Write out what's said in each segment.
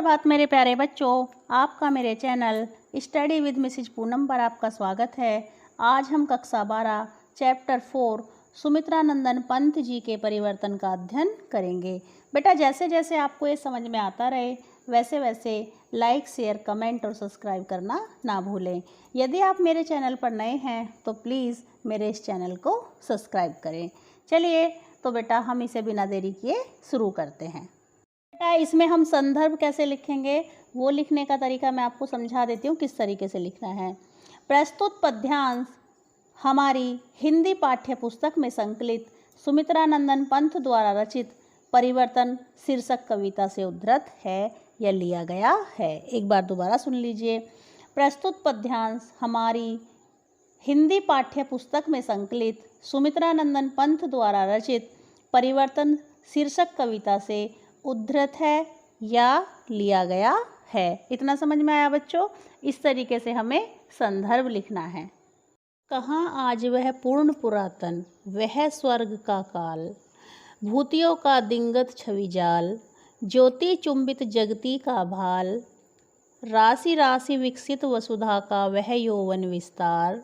सुप्रभात मेरे प्यारे बच्चों, आपका मेरे channel study with Mrs Poonam पर आपका स्वागत है। आज हम कक्षा 12 चैप्टर 4 सुमित्रा नंदन पंत जी के परिवर्तन का अध्ययन करेंगे। बेटा जैसे जैसे आपको ये समझ में आता रहे वैसे वैसे लाइक, शेयर, कमेंट और सब्सक्राइब करना ना भूलें। यदि आप मेरे चैनल पर नए हैं तो प्लीज़ मेरे इस चैनल को सब्सक्राइब करें। चलिए तो बेटा हम इसे बिना देरी किए शुरू करते हैं। बेटा इसमें हम संदर्भ कैसे लिखेंगे वो लिखने का तरीका मैं आपको समझा देती हूँ किस तरीके से लिखना है। प्रस्तुत पद्यांश हमारी हिंदी पाठ्य पुस्तक में संकलित सुमित्रा नंदन पंत द्वारा रचित परिवर्तन शीर्षक कविता से उद्धृत है या लिया गया है। एक बार दोबारा सुन लीजिए। प्रस्तुत पद्यांश हमारी हिंदी पाठ्य पुस्तक में संकलित सुमित्रा नंदन पंत द्वारा रचित परिवर्तन शीर्षक कविता से उद्धृत है या लिया गया है। इतना समझ में आया बच्चों? इस तरीके से हमें संदर्भ लिखना है। कहाँ आज वह पूर्ण पुरातन, वह स्वर्ग का काल, भूतियों का दिंगत छवि जाल, ज्योति चुंबित जगती का भाल, राशि राशि विकसित वसुधा का वह यौवन विस्तार,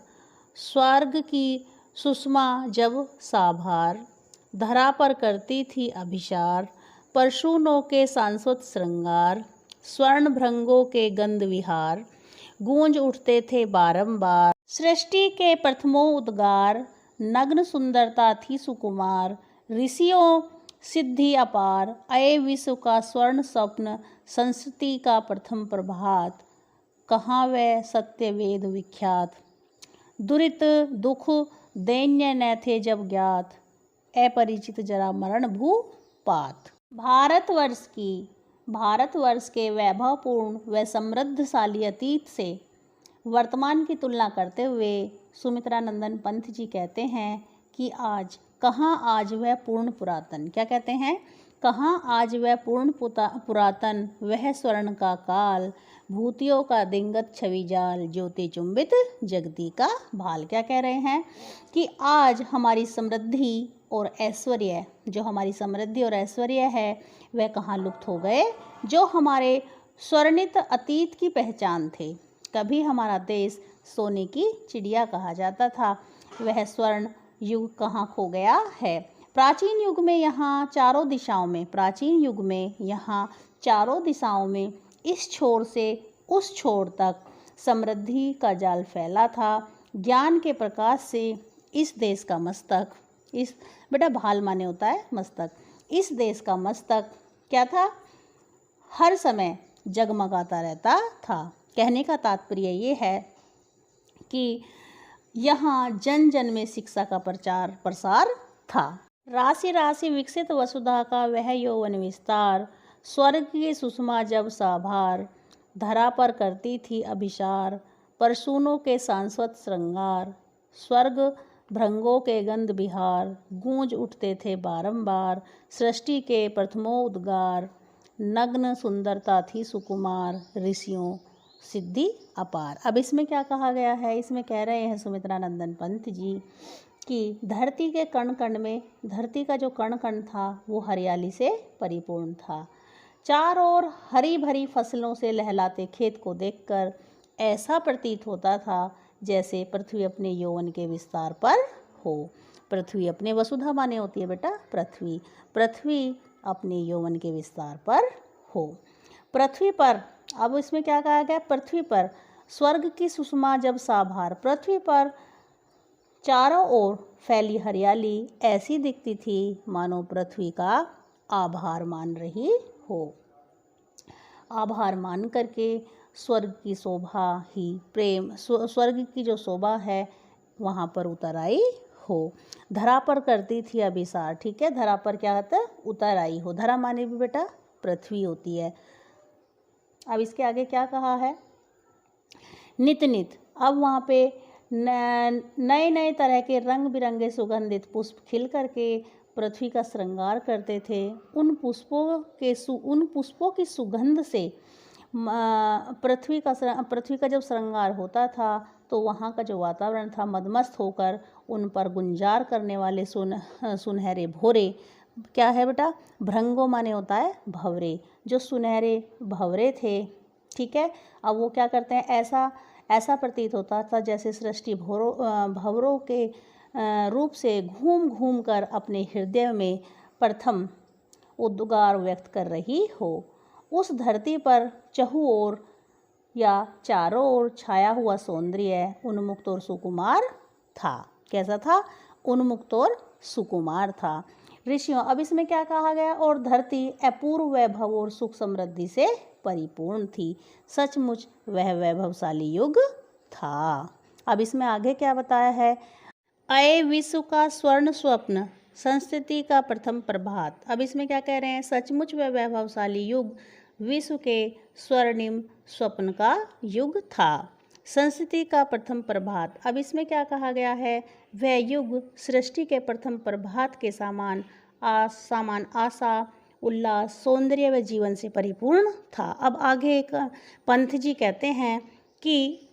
स्वर्ग की सुषमा जब साभार, धरा पर करती थी अभिसार, परशुनों के सांस्वत श्रृंगार, स्वर्ण भृंगों के गंध विहार, गूंज उठते थे बारंबार, सृष्टि के प्रथमों उद्गार, नग्न सुंदरता थी सुकुमार, ऋषियों सिद्धि अपार, अये विश्व का स्वर्ण स्वप्न, संस्कृति का प्रथम प्रभात, कहाँ वह सत्य वेद विख्यात, दुरित दुख दैन्य न थे जब ज्ञात, अपरिचित जरा मरण भूपात। भारतवर्ष के वैभवपूर्ण व समृद्धशाली अतीत से वर्तमान की तुलना करते हुए सुमित्रा नंदन पंत जी कहते हैं कि आज वह पूर्ण पुरातन, क्या कहते हैं? कहाँ आज वह पूर्ण पुरातन, वह स्वर्ण का काल, भूतियों का दिंगत छवि जाल, ज्योति चुंबित जगती का भाल। क्या कह रहे हैं कि आज हमारी समृद्धि और ऐश्वर्य, जो हमारी समृद्धि और ऐश्वर्य है वह कहाँ लुप्त हो गए। जो हमारे स्वर्णित अतीत की पहचान थे, कभी हमारा देश सोने की चिड़िया कहा जाता था, वह स्वर्ण युग कहाँ खो गया है। प्राचीन युग में यहाँ चारों दिशाओं में इस छोर से उस छोर तक समृद्धि का जाल फैला था। ज्ञान के प्रकाश से इस देश का मस्तक, इस बेटा भाल माने होता है मस्तक, इस देश का मस्तक क्या था? हर समय जगमगाता रहता था। कहने का तात्पर्य ये है कि यहाँ जन जन में शिक्षा का प्रचार प्रसार था। राशि राशि विकसित वसुधा का वह यौवन विस्तार, स्वर्ग की सुषमा जब साभार, धरा पर करती थी अभिसार, परशुनों के सांस्वत श्रृंगार, स्वर्ग भृंगों के गंध विहार, गूंज उठते थे बारंबार, सृष्टि के प्रथमों उद्गार, नग्न सुंदरता थी सुकुमार, ऋषियों सिद्धि अपार। अब इसमें क्या कहा गया है? इसमें कह रहे हैं सुमित्रा नंदन पंत जी कि धरती के कण कण में, धरती का जो कण कण था वो हरियाली से परिपूर्ण था। चारों ओर हरी भरी फसलों से लहलाते खेत को देखकर ऐसा प्रतीत होता था जैसे पृथ्वी अपने यौवन के विस्तार पर हो। पृथ्वी अपने, वसुधा माने होती है बेटा पृथ्वी अपने यौवन के विस्तार पर हो। पृथ्वी पर, अब इसमें क्या कहा गया? पृथ्वी पर स्वर्ग की सुषमा जब साभार, पृथ्वी पर चारों ओर फैली हरियाली ऐसी दिखती थी मानो पृथ्वी का आभार मान रही हो। आभार मान करके स्वर्ग की शोभा ही प्रेम, स्वर्ग की जो शोभा है वहाँ पर उतर आई हो। धरा पर करती थी अभिसार, ठीक है, धरा पर क्या होता है? उतर आई हो। धरा माने भी बेटा पृथ्वी होती है। अब इसके आगे क्या कहा है? नित नित, अब वहाँ पे नए नए तरह के रंग बिरंगे सुगंधित पुष्प खिल करके पृथ्वी का श्रृंगार करते थे। उन पुष्पों की सुगंध से पृथ्वी का जब श्रृंगार होता था तो वहाँ का जो वातावरण था मदमस्त होकर उन पर गुंजार करने वाले सुनहरे भोरे क्या है बेटा, भृंगो माने होता है भंवरे, जो सुनहरे भंवरे थे। ठीक है, अब वो क्या करते हैं, ऐसा ऐसा प्रतीत होता था जैसे सृष्टि भंवरों के रूप से घूम घूम कर अपने हृदय में प्रथम उद्गार व्यक्त कर रही हो। उस धरती पर चहुओर या चारों ओर छाया हुआ सौंदर्य उन्मुक्त और सुकुमार था। कैसा था, उन्मुक्त और सुकुमार था। ऋषियों, अब इसमें क्या कहा गया, और धरती अपूर्व वैभव और सुख समृद्धि से परिपूर्ण थी, सचमुच वह वैभवशाली युग था। अब इसमें आगे क्या बताया है, अय विश्व का स्वर्ण स्वप्न, संस्कृति का प्रथम प्रभात। अब इसमें क्या कह रहे हैं, सचमुच वह वैभवशाली युग विश्व के स्वर्णिम स्वप्न का युग था, संस्कृति का प्रथम प्रभात। अब इसमें क्या कहा गया है, वह युग सृष्टि के प्रथम प्रभात के समान आशा, उल्लास, सौंदर्य व जीवन से परिपूर्ण था। अब आगे एक पंथ जी कहते हैं कि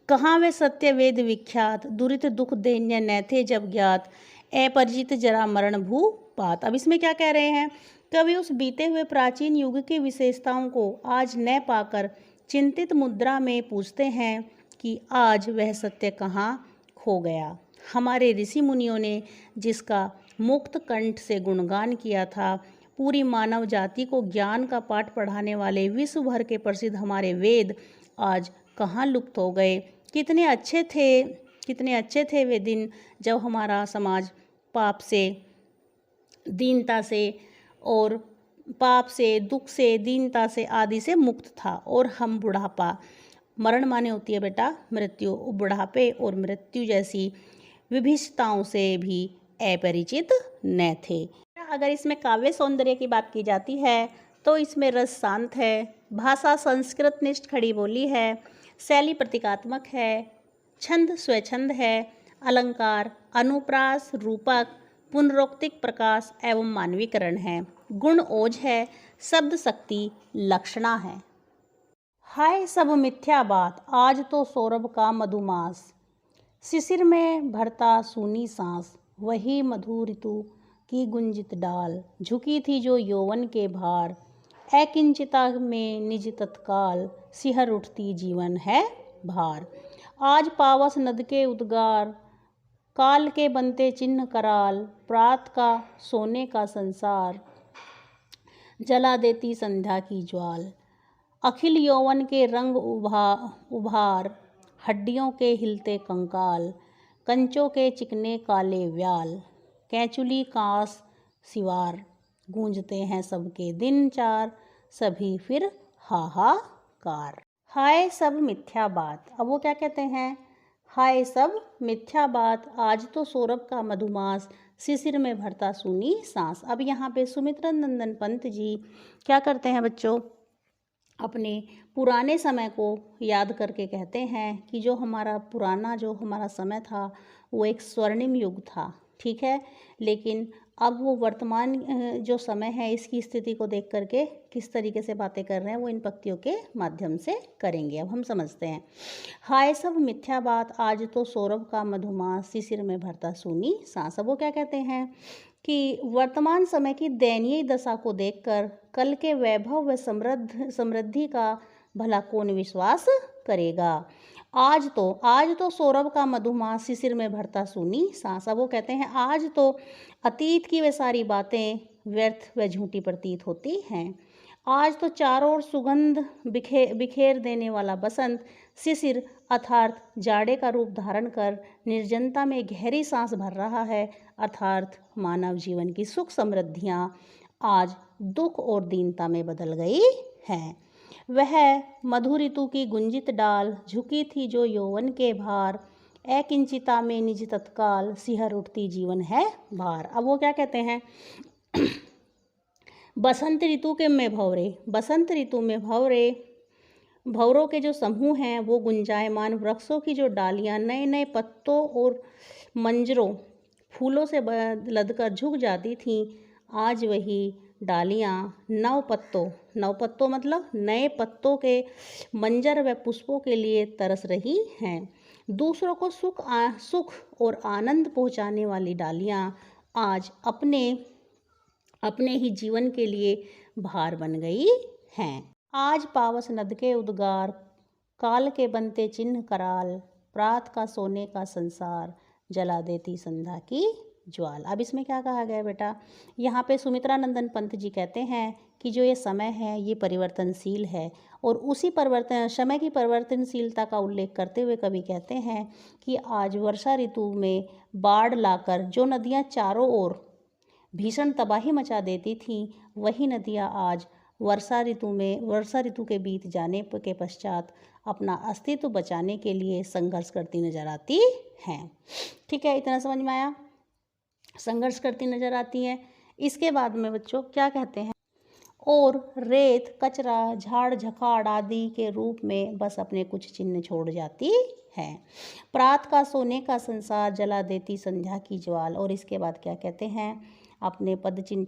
कहाँ वे सत्य वेद विख्यात, दुरित दुख दैन्य न थे जब ज्ञात, अपरिचित जरा मरण भूपात। अब इसमें क्या कह रहे हैं, कभी उस बीते हुए प्राचीन युग की विशेषताओं को आज न पाकर चिंतित मुद्रा में पूछते हैं कि आज वह सत्य कहाँ खो गया। हमारे ऋषि मुनियों ने जिसका मुक्त कंठ से गुणगान किया था, पूरी मानव जाति को ज्ञान का पाठ पढ़ाने वाले विश्व भर के प्रसिद्ध हमारे वेद आज कहाँ लुप्त हो गए। कितने अच्छे थे वे दिन जब हमारा समाज पाप से, दीनता से और पाप से, दुख से, दीनता से आदि से मुक्त था, और हम बुढ़ापा, मरण माने होती है बेटा मृत्यु, बुढ़ापे और मृत्यु जैसी विभिन्नताओं से भी अपरिचित न थे। अगर इसमें काव्य सौंदर्य की बात की जाती है तो इसमें रस शांत है, भाषा संस्कृत निष्ठ खड़ी बोली है, शैली प्रतीकात्मक है, छंद स्वच्छंद है, अलंकार अनुप्रास, रूपक, पुनरोक्तिक प्रकाश एवं मानवीकरण है, गुण ओज है, शब्द शक्ति लक्षणा है। हाय सब मिथ्या बात, आज तो सौरभ का मधुमास, शिशिर में भरता सूनी सांस, वही मधु ऋतु की गुंजित डाल, झुकी थी जो यौवन के भार, अकिंचिता में निज तत्काल, सिहर उठती जीवन है भार। आज पावस नद के उद्गार, काल के बनते चिन्ह कराल, प्रात का सोने का संसार, जला देती संध्या की ज्वाल, अखिल यौवन के रंग उभार, हड्डियों के हिलते कंकाल, कंचों के चिकने काले व्याल, कैचुली कांस सिवार, गूंजते हैं सबके दिन चार, सभी फिर हाहाकार। हाय सब मिथ्या बात, अब वो क्या कहते हैं, हाय सब मिथ्या बात, आज तो सौरभ का मधुमास, शिशिर में भरता सूनी सांस। अब यहाँ पे सुमित्रा नंदन पंत जी क्या करते हैं बच्चों, अपने पुराने समय को याद करके कहते हैं कि जो हमारा समय था वो एक स्वर्णिम युग था, ठीक है, लेकिन अब वो वर्तमान जो समय है इसकी स्थिति को देख करके किस तरीके से बातें कर रहे हैं वो इन पंक्तियों के माध्यम से करेंगे। अब हम समझते हैं। हाय सब मिथ्या बात, आज तो सौरभ का मधुमास, शिशिर में भरता सूनी सांस। अब वो क्या कहते हैं कि वर्तमान समय की दयनीय दशा को देखकर कल के वैभव व समृद्धि का भला कौन विश्वास करेगा। आज तो सौरभ का मधुमास, शिशिर में भरता सूनी सांस। अब वो कहते हैं आज तो अतीत की वे सारी बातें व्यर्थ व झूठी प्रतीत होती हैं। आज तो चारों ओर सुगंध बिखेर देने वाला बसंत, शिशिर अर्थात जाड़े का रूप धारण कर निर्जनता में गहरी सांस भर रहा है, अर्थात मानव जीवन की सुख समृद्धियाँ आज दुख और दीनता में बदल गई हैं। वह मधु ऋतु की गुंजित डाल, झुकी थी जो यौवन के भार, अकिंचिता में निज तत्काल, सिहर उठती जीवन है भार। अब वो क्या कहते हैं, बसंत ऋतु के में भंवरे, बसंत ऋतु में भंवरों के जो समूह हैं वो गुंजायमान वृक्षों की जो डालियां नए नए पत्तों और मंजरों फूलों से लदकर झुक जाती थीं, आज वही डालियां नव पत्तों मतलब नए पत्तों के मंजर व पुष्पों के लिए तरस रही हैं। दूसरों को सुख और आनंद पहुंचाने वाली डालियां आज अपने अपने ही जीवन के लिए भार बन गई हैं। आज पावस नद के उद्गार, काल के बनते चिन्ह कराल, प्रात का सोने का संसार, जला देती संध्या की ज्वाल। अब इसमें क्या कहा गया बेटा, यहाँ पे सुमित्रा नंदन पंत जी कहते हैं कि जो ये समय है ये परिवर्तनशील है, और उसी समय की परिवर्तनशीलता का उल्लेख करते हुए कवि कहते हैं कि आज वर्षा ऋतु में बाढ़ लाकर जो नदियाँ चारों ओर भीषण तबाही मचा देती थीं, वही नदियाँ आज वर्षा ऋतु के बीत जाने के पश्चात अपना अस्तित्व बचाने के लिए संघर्ष करती नजर आती हैं। ठीक है, इतना समझ में आया, संघर्ष करती नजर आती हैं। इसके बाद में बच्चों क्या कहते हैं, और रेत कचरा झाड़ झखाड़ आदि के रूप में बस अपने कुछ चिन्ह छोड़ जाती है। प्रात का सोने का संसार, जला देती संध्या की ज्वाल। और इसके बाद क्या कहते हैं, अपने पद चिन्ह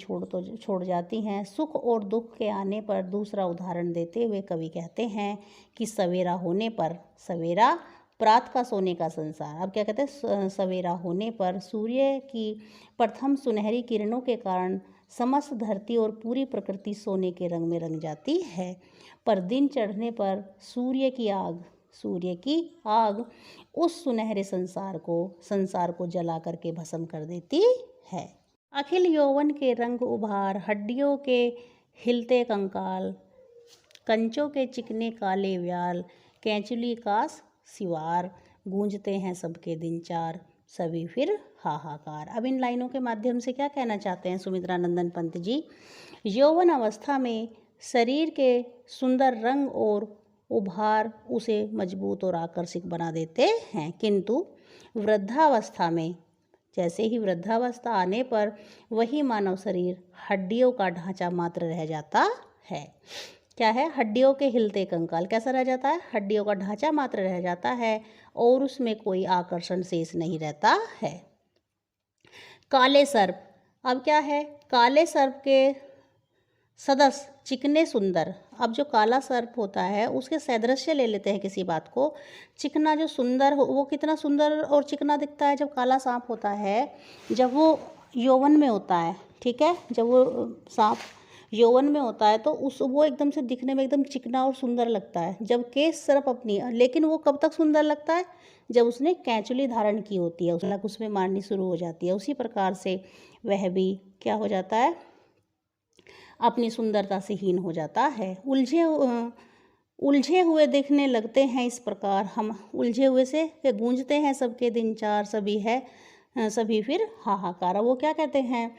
छोड़ जाती हैं। सुख और दुख के आने पर दूसरा उदाहरण देते हुए कवि कहते हैं कि सवेरा होने पर, सवेरा प्रात का सोने का संसार, अब क्या कहते हैं, सवेरा होने पर सूर्य की प्रथम सुनहरी किरणों के कारण समस्त धरती और पूरी प्रकृति सोने के रंग में रंग जाती है, पर दिन चढ़ने पर सूर्य की आग उस सुनहरे संसार को जला करके भस्म कर देती है। अखिल यौवन के रंग उभार, हड्डियों के हिलते कंकाल, कंचों के चिकने काले व्याल, कैंचुली का सिवार, गूंजते हैं सबके दिन चार, सभी फिर हाहाकार। अब इन लाइनों के माध्यम से क्या कहना चाहते हैं सुमित्रा नंदन पंत जी, यौवन अवस्था में शरीर के सुंदर रंग और उभार उसे मजबूत और आकर्षक बना देते हैं, किंतु वृद्धावस्था में, जैसे ही वृद्धावस्था आने पर वही मानव शरीर हड्डियों का ढांचा मात्र रह जाता है। क्या है, हड्डियों के हिलते कंकाल, कैसा रह जाता है, हड्डियों का ढांचा मात्र रह जाता है और उसमें कोई आकर्षण शेष नहीं रहता है। काले सर्प, अब क्या है, काले सर्प के सदस्य चिकने सुंदर। अब जो काला सर्प होता है उसके सदृश्य ले लेते हैं किसी बात को, चिकना जो सुंदर हो, वो कितना सुंदर और चिकना दिखता है जब काला सांप होता है, जब वो यौवन में होता है। ठीक है, जब वो सांप यौवन में होता है तो वो एकदम से दिखने में एकदम चिकना और सुंदर लगता है, जब केस सर्प अपनी, लेकिन वो कब तक सुंदर लगता है, जब उसने कैंचुली धारण की होती है, उसमें मारनी शुरू हो जाती है। उसी प्रकार से वह भी क्या हो जाता है, अपनी सुंदरता से हीन हो जाता है। उलझे हुए दिखने लगते हैं इस प्रकार हम, उलझे हुए से गूंजते हैं सबके दिन चार, सभी फिर हाहाकार। वो क्या कहते हैं,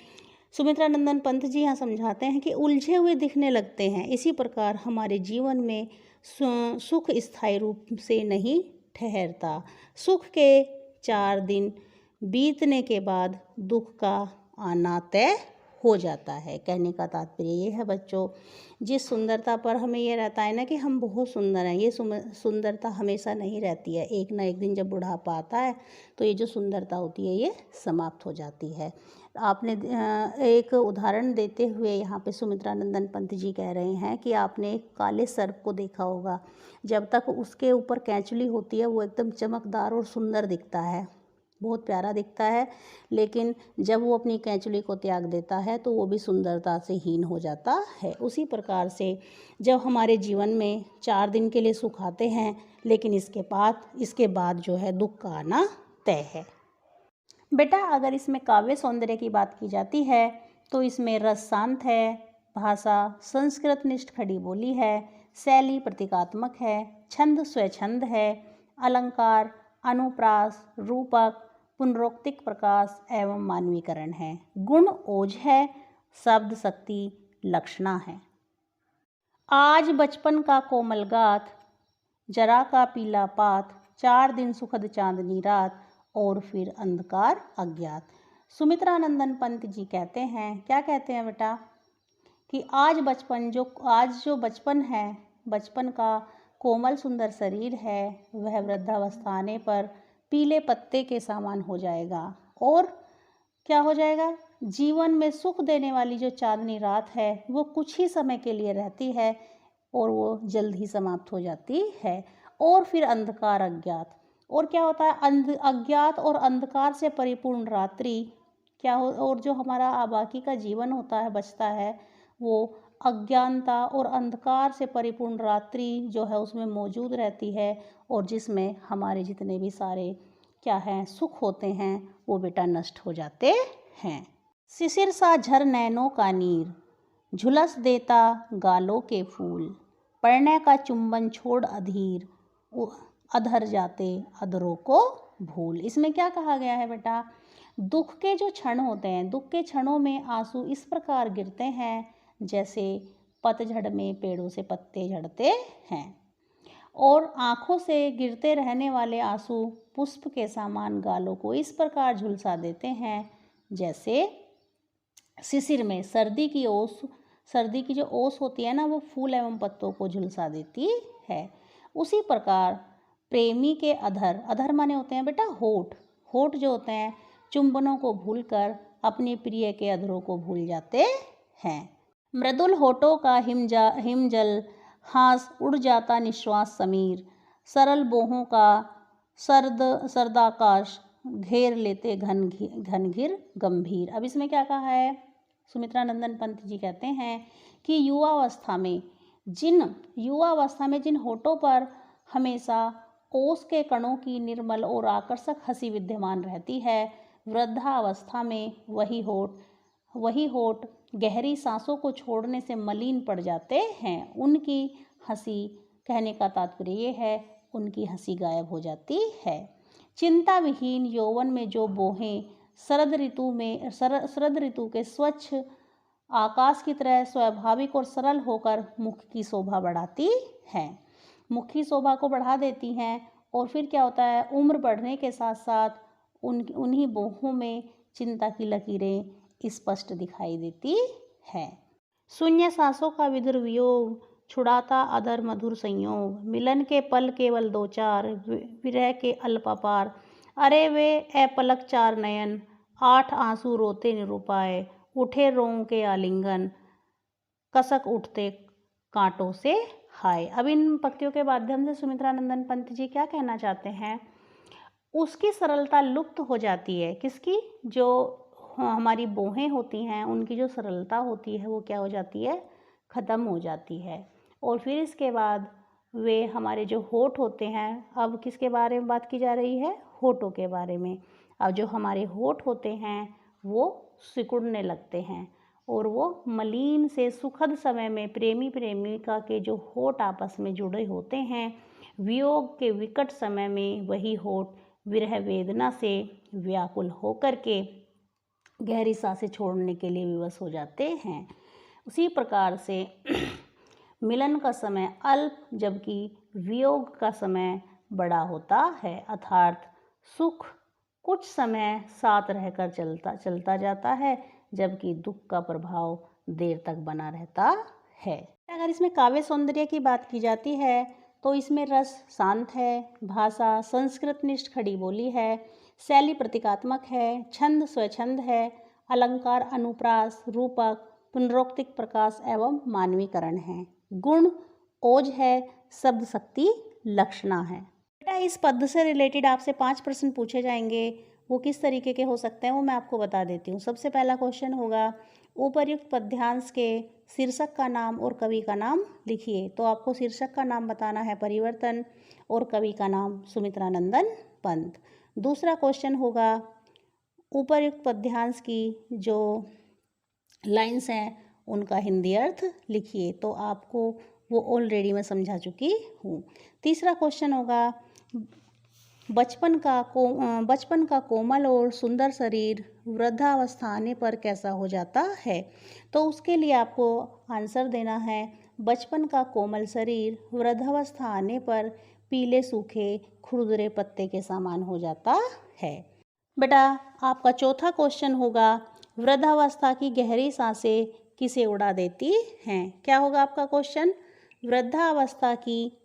सुमित्रा नंदन पंत जी यहाँ समझाते हैं कि उलझे हुए दिखने लगते हैं, इसी प्रकार हमारे जीवन में सुख स्थायी रूप से नहीं ठहरता। सुख के 4 दिन बीतने के बाद दुख का आना तय हो जाता है। कहने का तात्पर्य ये है बच्चों, जिस सुंदरता पर हमें ये रहता है ना कि हम बहुत सुंदर हैं, ये सुंदरता हमेशा नहीं रहती है। एक ना एक दिन जब बुढ़ापा आता है तो ये जो सुंदरता होती है ये समाप्त हो जाती है। आपने एक उदाहरण देते हुए यहाँ पे सुमित्रा नंदन पंत जी कह रहे हैं कि आपने एक काले सर्प को देखा होगा, जब तक उसके ऊपर कैंचुली होती है वो एकदम चमकदार और सुंदर दिखता है, बहुत प्यारा दिखता है, लेकिन जब वो अपनी कैंचुली को त्याग देता है तो वो भी सुंदरता से हीन हो जाता है। उसी प्रकार से जब हमारे जीवन में 4 दिन के लिए सुख आते हैं, लेकिन इसके बाद जो है दुख का आना तय है। बेटा अगर इसमें काव्य सौंदर्य की बात की जाती है तो इसमें रस शांत है, भाषा संस्कृतनिष्ठ खड़ी बोली है, शैली प्रतीकात्मक है, छंद स्वच्छंद है, अलंकार अनुप्रास रूपक पुनरोक्तिक प्रकाश एवं मानवीकरण है, गुण ओज है, शब्द शक्ति लक्षणा है। आज बचपन का कोमल गात, जरा का पीला पात, 4 दिन सुखद चांदनी रात और फिर अंधकार अज्ञात। सुमित्रा नंदन पंत जी कहते हैं, क्या कहते हैं बेटा, कि आज जो बचपन है, बचपन का कोमल सुंदर शरीर है, वह वृद्धावस्था आने पर पीले पत्ते के समान हो जाएगा और क्या हो जाएगा, जीवन में सुख देने वाली जो चांदनी रात है वो कुछ ही समय के लिए रहती है और वो जल्द ही समाप्त हो जाती है। और फिर अंधकार अज्ञात, और क्या होता है, अज्ञात और अंधकार से परिपूर्ण रात्रि क्या हो, और जो हमारा बाकी का जीवन होता है, बचता है, वो अज्ञानता और अंधकार से परिपूर्ण रात्रि जो है उसमें मौजूद रहती है, और जिसमें हमारे जितने भी सारे क्या हैं सुख होते हैं वो बेटा नष्ट हो जाते हैं। शिशिर सा झर नैनों का नीर, झुलस देता गालों के फूल, पढ़ने का चुंबन छोड़ अधीर, अधर जाते अधरों को भूल। इसमें क्या कहा गया है बेटा, दुख के जो क्षण होते हैं, दुख के क्षणों में आंसू इस प्रकार गिरते हैं जैसे पतझड़ में पेड़ों से पत्ते झड़ते हैं, और आँखों से गिरते रहने वाले आंसू पुष्प के समान गालों को इस प्रकार झुलसा देते हैं जैसे शिशिर में सर्दी की जो ओस होती है ना, वो फूल एवं पत्तों को झुलसा देती है। उसी प्रकार प्रेमी के अधर माने होते हैं बेटा होठ जो होते हैं, चुंबनों को भूलकर अपने प्रिय के अधरों को भूल जाते हैं। मृदुल होठों का हिमजल, हास उड़ जाता निश्वास समीर, सरल बोहों का सर्दाकाश, घेर लेते घनघिर गंभीर। अब इसमें क्या कहा है, सुमित्रा नंदन पंत जी कहते हैं कि युवावस्था में जिन होठों पर हमेशा ओस के कणों की निर्मल और आकर्षक हंसी विद्यमान रहती है, वृद्धावस्था में वही होठ गहरी सांसों को छोड़ने से मलिन पड़ जाते हैं। उनकी हंसी, कहने का तात्पर्य ये है, उनकी हंसी गायब हो जाती है। चिंता विहीन यौवन में जो बोहें शरद ऋतु के स्वच्छ आकाश की तरह स्वाभाविक और सरल होकर मुख की शोभा बढ़ाती हैं, मुख की शोभा को बढ़ा देती हैं। और फिर क्या होता है, उम्र बढ़ने के साथ साथ उन्हीं बोहों में चिंता की लकीरें स्पष्ट दिखाई देती है। शून्य सांसों का विधुर वियोग, छुड़ाता अधर मधुर संयोग, मिलन के पल केवल दो चार, विरह के अल्पापार, अरे वे अपलक चार नयन, आठ आंसू रोते निरुपाय, उठे रों के आलिंगन, कसक उठते कांटों से हाय। अब इन पंक्तियों के माध्यम से सुमित्रा नंदन पंत जी क्या कहना चाहते हैं, उसकी सरलता लुप्त हो जाती है। किसकी, जो हमारी बोहें होती हैं उनकी जो सरलता होती है वो क्या हो जाती है, ख़त्म हो जाती है। और फिर इसके बाद वे हमारे जो होठ होते हैं, अब किसके बारे में बात की जा रही है, होठों के बारे में। अब जो हमारे होठ होते हैं वो सिकुड़ने लगते हैं, और वो मलिन से सुखद समय में प्रेमी प्रेमिका के जो होठ आपस में जुड़े होते हैं, वियोग के विकट समय में वही होठ विरह वेदना से व्याकुल होकर के गहरी सांसें छोड़ने के लिए विवश हो जाते हैं। उसी प्रकार से मिलन का समय अल्प जबकि वियोग का समय बड़ा होता है, अर्थात सुख कुछ समय साथ रहकर चलता जाता है जबकि दुख का प्रभाव देर तक बना रहता है। अगर इसमें काव्य सौंदर्य की बात की जाती है तो इसमें रस शांत है, भाषा संस्कृतनिष्ठ खड़ी बोली है, शैली प्रतीकात्मक है, छंद स्वच्छंद है, अलंकार अनुप्रास, रूपक, पुनरोक्तिक प्रकाश एवं मानवीकरण है, गुण ओज है, शब्द शक्ति लक्षणा है। बेटा इस पद से रिलेटेड आपसे 5 प्रश्न पूछे जाएंगे, वो किस तरीके के हो सकते हैं वो मैं आपको बता देती हूँ। सबसे पहला क्वेश्चन होगा, उपर्युक्त पद्यांश के शीर्षक का नाम और कवि का नाम लिखिए। तो आपको शीर्षक का नाम बताना है परिवर्तन और कवि का नाम सुमित्रा नंदन पंत। दूसरा क्वेश्चन होगा, उपर्युक्त पद्यांश की जो लाइंस हैं उनका हिंदी अर्थ लिखिए। तो आपको वो ऑलरेडी मैं समझा चुकी हूँ। तीसरा क्वेश्चन होगा, बचपन का कोमल और सुंदर शरीर वृद्धावस्था आने पर कैसा हो जाता है। तो उसके लिए आपको आंसर देना है, बचपन का कोमल शरीर वृद्धावस्था आने पर पीले सूखे खुरदरे पत्ते के समान हो जाता है। बेटा आपका चौथा क्वेश्चन होगा, वृद्धावस्था की गहरी सांसें किसे उड़ा देती हैं। क्या होगा आपका क्वेश्चन, वृद्धावस्था की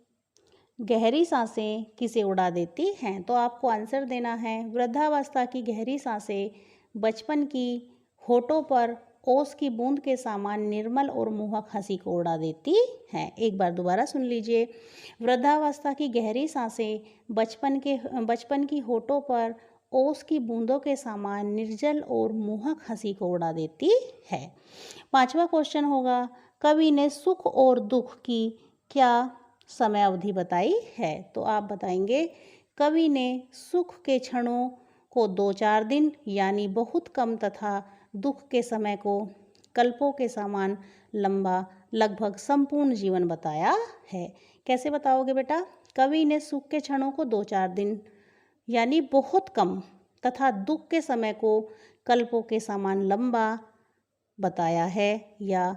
गहरी सांसें किसे उड़ा देती हैं। तो आपको आंसर देना है, वृद्धावस्था की गहरी सांसें बचपन की होठों पर ओस की बूंद के समान निर्मल और मोहक हंसी को उड़ा देती हैं। एक बार दोबारा सुन लीजिए, वृद्धावस्था की गहरी सांसें बचपन की होठों पर ओस की बूंदों के समान निर्जल और मोहक हंसी को उड़ा देती है। 5वां क्वेश्चन होगा, कवि ने सुख और दुख की क्या समय अवधि बताई है? तो आप बताएंगे, कवि ने सुख के क्षणों को 2-4 दिन यानी बहुत कम तथा दुख के समय को कल्पों के समान लंबा लगभग संपूर्ण जीवन बताया है। कैसे बताओगे बेटा? कवि ने सुख के क्षणों को 2-4 दिन यानी बहुत कम तथा दुख के समय को कल्पों के समान लंबा बताया है या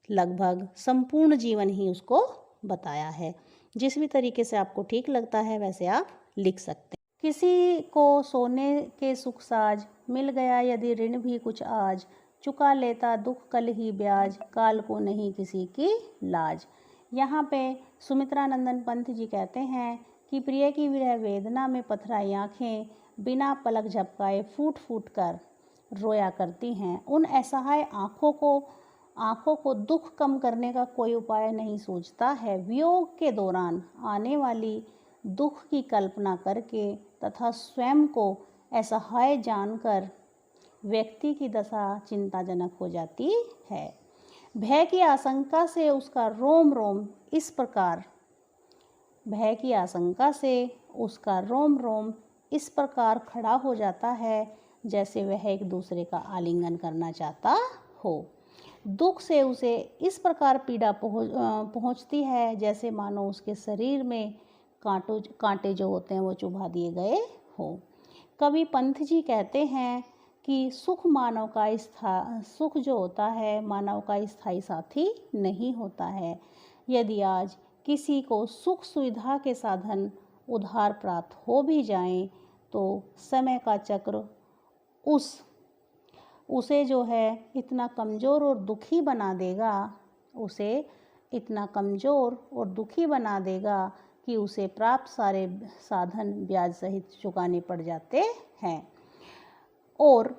लगभग संपूर्ण जीवन ही उसको बताया है। जिस भी तरीके से आपको ठीक लगता है वैसे आप लिख सकते हैं। किसी को सोने के सुख साज, मिल गया यदि ऋण भी कुछ आज, चुका लेता दुख कल ही ब्याज, काल को नहीं किसी की लाज। यहाँ पे सुमित्रानंदन पंत जी कहते हैं कि प्रिय की विरह वेदना में पथराई आँखें बिना पलक झपकाए फूट फूट कर रोया करती हैं। उन असहाय आँखों को दुख कम करने का कोई उपाय नहीं सोचता है। वियोग के दौरान आने वाली दुख की कल्पना करके तथा स्वयं को असहाय जानकर व्यक्ति की दशा चिंताजनक हो जाती है। भय की आशंका से उसका रोम रोम इस प्रकार खड़ा हो जाता है जैसे वह एक दूसरे का आलिंगन करना चाहता हो। दुख से उसे इस प्रकार पीड़ा पहुंचती है जैसे मानो उसके शरीर में कांटे जो होते हैं वो चुभा दिए गए हो। कवि पंत जी कहते हैं कि सुख जो होता है मानव का स्थायी साथी नहीं होता है। यदि आज किसी को सुख सुविधा के साधन उधार प्राप्त हो भी जाएं तो समय का चक्र उसे जो है इतना कमज़ोर और दुखी बना देगा कि उसे प्राप्त सारे साधन ब्याज सहित चुकाने पड़ जाते हैं और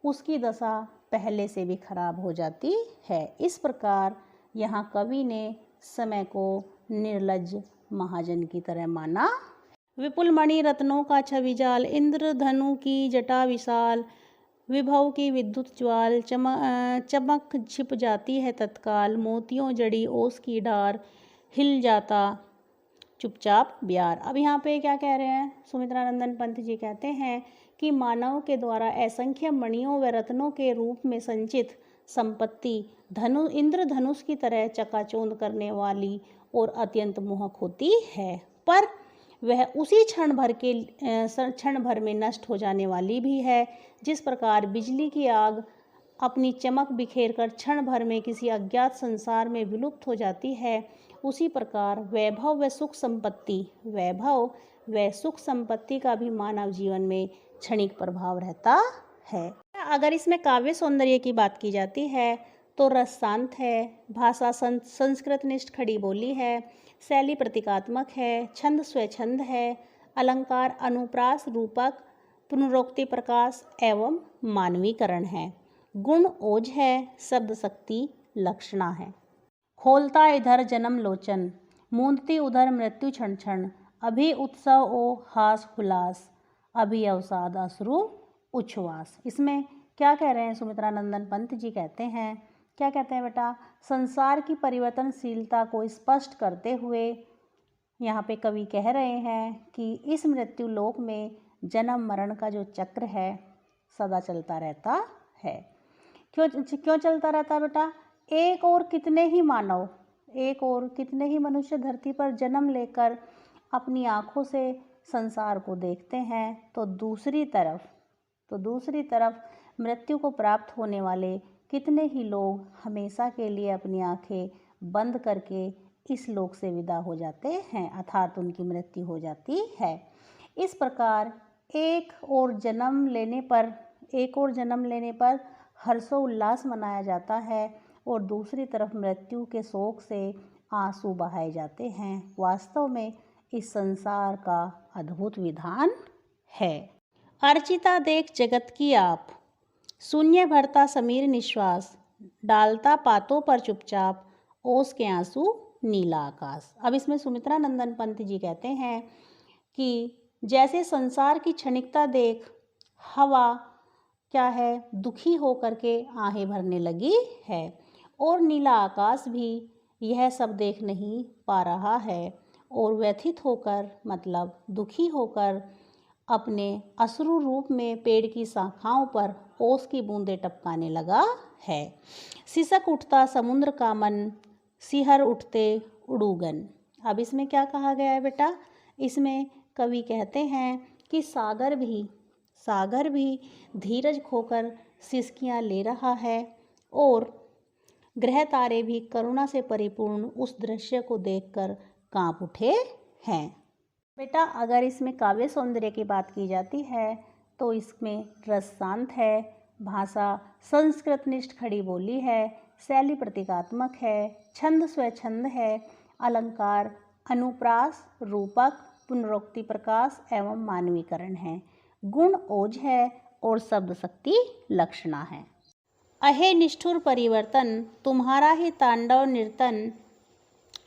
उसकी दशा पहले से भी खराब हो जाती है। इस प्रकार यहाँ कवि ने समय को निर्लज्ज महाजन की तरह माना। विपुल मणि रत्नों का छवि जाल, इंद्रधनु की जटा विशाल, विभव की विद्युत ज्वाल, चमक छिप जाती है तत्काल, मोतियों जड़ी ओस की डार, हिल जाता चुपचाप ब्यार। अब यहाँ पे क्या कह रहे हैं? सुमित्रानंदन पंत जी कहते हैं कि मानव के द्वारा असंख्य मणियों व रत्नों के रूप में संचित संपत्ति इंद्रधनुष की तरह चकाचौंध करने वाली और अत्यंत मोहक होती है, पर वह उसी क्षण भर में नष्ट हो जाने वाली भी है। जिस प्रकार बिजली की आग अपनी चमक बिखेर कर क्षण भर में किसी अज्ञात संसार में विलुप्त हो जाती है, उसी प्रकार वैभव व सुख संपत्ति का भी मानव जीवन में क्षणिक प्रभाव रहता है। अगर इसमें काव्य सौंदर्य की बात की जाती है तो रस शांत है, भाषा संस्कृत निष्ठ खड़ी बोली है, शैली प्रतीकात्मक है, छंद स्वच्छंद है, अलंकार अनुप्रास रूपक पुनरोक्ति प्रकाश एवं मानवीकरण है, गुण ओज है, शब्द शक्ति लक्षणा है। खोलता इधर जन्म लोचन, मूंदती उधर मृत्यु क्षण क्षण, अभी उत्सव ओ हास हुलास, अभी अवसाद अश्रु उच्छ्वास। इसमें क्या कह रहे हैं सुमित्रानंदन पंत जी? कहते हैं, क्या कहते हैं बेटा? संसार की परिवर्तनशीलता को स्पष्ट करते हुए यहाँ पे कवि कह रहे हैं कि इस मृत्यु लोक में जन्म मरण का जो चक्र है सदा चलता रहता है। क्यों चलता रहता बेटा? एक और कितने ही मनुष्य धरती पर जन्म लेकर अपनी आँखों से संसार को देखते हैं, तो दूसरी तरफ मृत्यु को प्राप्त होने वाले कितने ही लोग हमेशा के लिए अपनी आँखें बंद करके इस लोक से विदा हो जाते हैं, अर्थात उनकी मृत्यु हो जाती है। इस प्रकार एक और जन्म लेने पर हर्षोल्लास मनाया जाता है और दूसरी तरफ मृत्यु के शोक से आंसू बहाए जाते हैं। वास्तव में इस संसार का अद्भुत विधान है। अर्चिता देख जगत की आप, शून्य भरता समीर निश्वास, डालता पातों पर चुपचाप ओस के आंसू नीला आकाश। अब इसमें सुमित्रानंदन पंत जी कहते हैं कि जैसे संसार की क्षणिकता देख हवा क्या है, दुखी होकर के आहें भरने लगी है, और नीला आकाश भी यह सब देख नहीं पा रहा है और व्यथित होकर मतलब दुखी होकर अपने अश्रु रूप में पेड़ की शाखाओं पर ओस की बूंदें टपकाने लगा है। सिसक उठता समुद्र का मन, सिहर उठते उड़ूगन। अब इसमें क्या कहा गया है बेटा, इसमें कवि कहते हैं कि सागर भी धीरज खोकर सिसकियां ले रहा है और ग्रह तारे भी करुणा से परिपूर्ण उस दृश्य को देखकर कांप उठे हैं। बेटा अगर इसमें काव्य सौंदर्य की बात की जाती है तो इसमें रस शांत है, भाषा संस्कृत निष्ठ खड़ी बोली है, शैली प्रतीकात्मक है, छंद स्वच्छंद है, अलंकार अनुप्रास, रूपक, पुनरोक्ति प्रकाश एवं मानवीकरण है, गुण ओज है और शब्द शक्ति लक्षणा है। अहे निष्ठुर परिवर्तन तुम्हारा ही तांडव निर्तन,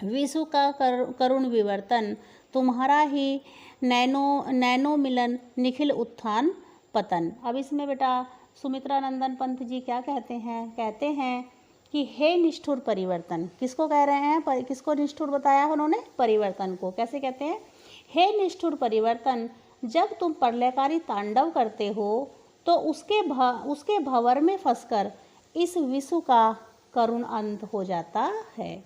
विश्व का करुण विवर्तन तुम्हारा ही नैनो मिलन, निखिल उत्थान पतन। अब इसमें बेटा सुमित्रा नंदन पंत जी क्या कहते हैं कि हे निष्ठुर परिवर्तन, किसको कह रहे हैं, किसको निष्ठुर बताया है उन्होंने, परिवर्तन को। कैसे कहते हैं, हे निष्ठुर परिवर्तन, जब तुम प्रलयकारी तांडव करते हो तो उसके भंवर में फंसकर इस विश्व का करुण अंत हो जाता है।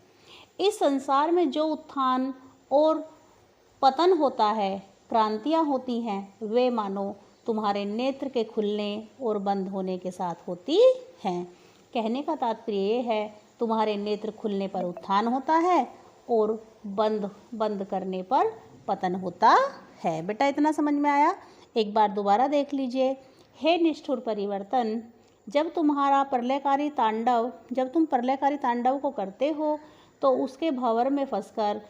इस संसार में जो उत्थान और पतन होता है, क्रांतियाँ होती हैं, वे मानो तुम्हारे नेत्र के खुलने और बंद होने के साथ होती हैं। कहने का तात्पर्य ये है, तुम्हारे नेत्र खुलने पर उत्थान होता है और बंद करने पर पतन होता है। बेटा इतना समझ में आया? एक बार दोबारा देख लीजिए। हे निष्ठुर परिवर्तन, जब तुम प्रलयकारी तांडव को करते हो तो उसके भंवर में फंसकर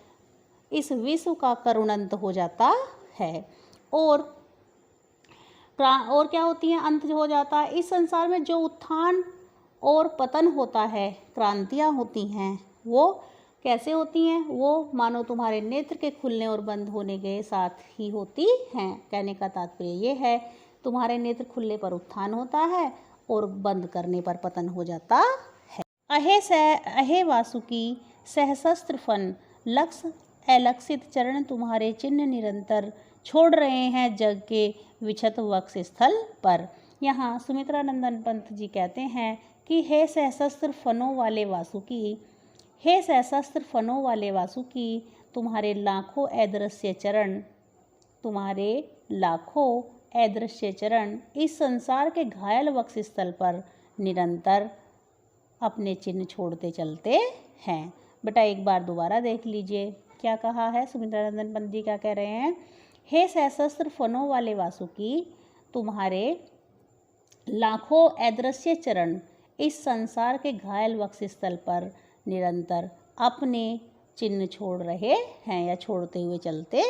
इस विश्व का करुण अंत हो जाता है और क्या होती है, अंत हो जाता है। इस संसार में जो उत्थान और पतन होता है, क्रांतियाँ होती हैं, वो कैसे होती हैं, वो मानो तुम्हारे नेत्र के खुलने और बंद होने के साथ ही होती हैं। कहने का तात्पर्य ये है, तुम्हारे नेत्र खुलने पर उत्थान होता है और बंद करने पर पतन हो जाता है। अहे वासुकी सहस्त्र फन, लक्ष्य अलक्षित चरण तुम्हारे चिन्ह निरंतर छोड़ रहे हैं जग के विक्षत वक्ष स्थल पर। यहाँ सुमित्रा नंदन पंत जी कहते हैं कि हे सहस्त्र फनों वाले वासुकी, तुम्हारे लाखों अदृश्य चरण इस संसार के घायल वक्ष स्थल पर निरंतर अपने चिन्ह छोड़ते चलते हैं। बेटा एक बार दोबारा देख लीजिए क्या कहा है, सुमित्रा नंदन पंत जी क्या कह रहे हैं, हे सहस्त्र फनों वाले वासुकी, तुम्हारे लाखों अदृश्य चरण इस संसार के घायल वक्ष स्थल पर निरंतर अपने चिन्ह छोड़ रहे हैं या छोड़ते हुए चलते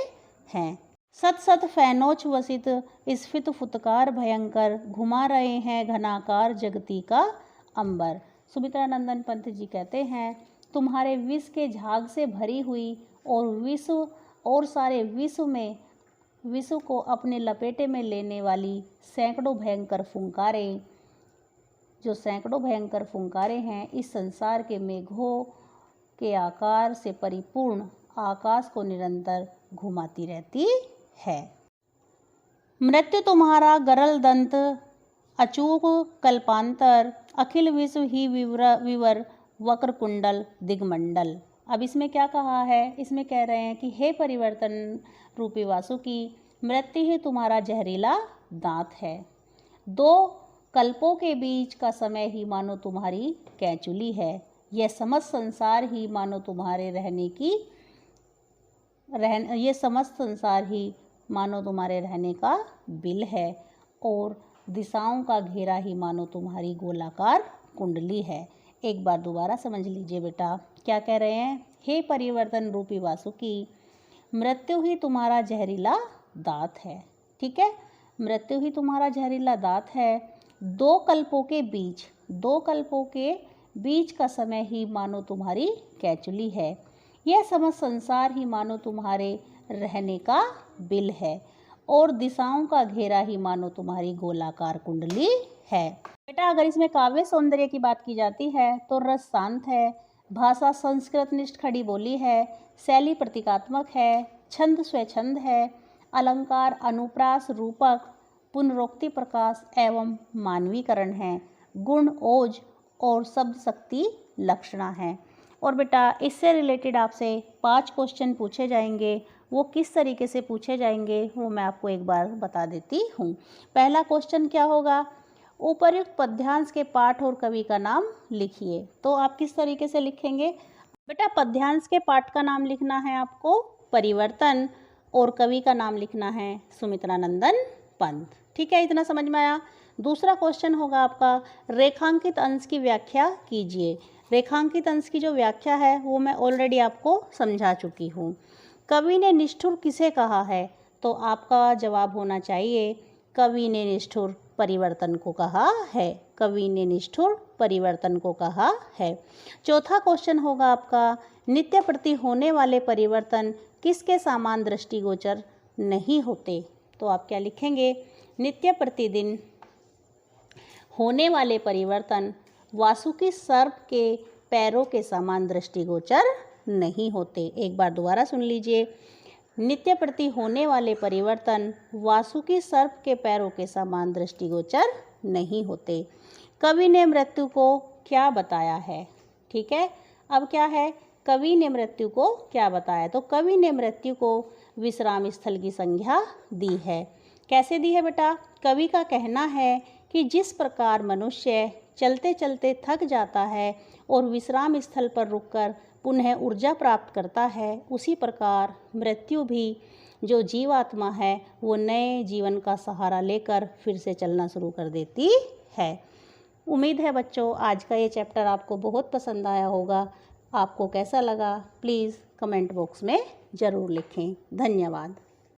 हैं। सत फैनोच वसित स्फित फुतकार भयंकर, घुमा रहे हैं घनाकार जगती का अंबर। सुमित्रा नंदन पंत जी कहते हैं, तुम्हारे विष के झाग से भरी हुई और सारे विश्व को अपने लपेटे में लेने वाली सैकड़ों भयंकर फुंकारें हैं, इस संसार के मेघों के आकार से परिपूर्ण आकाश को निरंतर घुमाती रहती है। मृत्यु तुम्हारा गरल दंत, अचूक कल्पांतर, अखिल विश्व ही विवर वक्र कुंडल दिगमंडल। अब इसमें क्या कहा है, इसमें कह रहे हैं कि हे परिवर्तन रूपी वासुकी, मृत्यु ही तुम्हारा जहरीला दांत है। दो कल्पों के बीच का समय ही मानो तुम्हारी कैंचुली है। यह समस्त संसार ही मानो तुम्हारे रहने का बिल है और दिशाओं का घेरा ही मानो तुम्हारी गोलाकार कुंडली है। एक बार दोबारा समझ लीजिए बेटा क्या कह रहे हैं, हे परिवर्तन रूपी वासुकी, मृत्यु ही तुम्हारा जहरीला दांत है। ठीक है, मृत्यु ही तुम्हारा जहरीला दांत है। दो कल्पों के बीच का समय ही मानो तुम्हारी कैंचुली है। यह समस्त संसार ही मानो तुम्हारे रहने का बिल है और दिशाओं का घेरा ही मानो तुम्हारी गोलाकार कुंडली है। बेटा अगर इसमें काव्य सौंदर्य की बात की जाती है तो रस शांत है, भाषा संस्कृत निष्ठ खड़ी बोली है, शैली प्रतीकात्मक है, छंद स्वच्छंद है, अलंकार अनुप्रास रूपक, पुनरोक्ति प्रकाश एवं मानवीकरण है, गुण ओज और शब्द शक्ति लक्षणा है। और बेटा इससे रिलेटेड आपसे 5 क्वेश्चन पूछे जाएंगे। वो किस तरीके से पूछे जाएंगे वो मैं आपको एक बार बता देती हूँ। पहला क्वेश्चन क्या होगा, उपर्युक्त पद्यांश के पाठ और कवि का नाम लिखिए। तो आप किस तरीके से लिखेंगे बेटा, पद्यांश के पाठ का नाम लिखना है आपको परिवर्तन और कवि का नाम लिखना है सुमित्रानंदन पंत। ठीक है, इतना समझ में आया। दूसरा क्वेश्चन होगा आपका रेखांकित अंश की व्याख्या कीजिए। रेखांकित अंश की जो व्याख्या है वो मैं ऑलरेडी आपको समझा चुकी हूँ। कवि ने निष्ठुर किसे कहा है, तो आपका जवाब होना चाहिए कवि ने निष्ठुर परिवर्तन को कहा है। कवि ने निष्ठुर परिवर्तन को कहा है। चौथा क्वेश्चन होगा आपका नित्य प्रति होने वाले परिवर्तन किसके समान दृष्टिगोचर नहीं होते। तो आप क्या लिखेंगे, नित्य प्रतिदिन होने वाले परिवर्तन वासुकी सर्प के पैरों के समान दृष्टिगोचर नहीं होते। एक बार दोबारा सुन लीजिए, नित्य प्रति होने वाले परिवर्तन वासुकी सर्प के पैरों के समान दृष्टिगोचर नहीं होते। कवि ने मृत्यु को क्या बताया है। ठीक है, अब क्या है, कवि ने मृत्यु को क्या बताया, तो कवि ने मृत्यु को विश्राम स्थल की संज्ञा दी है। कैसे दी है बेटा, कवि का कहना है कि जिस प्रकार मनुष्य चलते चलते थक जाता है और विश्राम स्थल पर रुककर पुनः ऊर्जा प्राप्त करता है, उसी प्रकार मृत्यु भी जो जीवात्मा है वो नए जीवन का सहारा लेकर फिर से चलना शुरू कर देती है। उम्मीद है बच्चों आज का ये चैप्टर आपको बहुत पसंद आया होगा। आपको कैसा लगा प्लीज़ कमेंट बॉक्स में ज़रूर लिखें। धन्यवाद।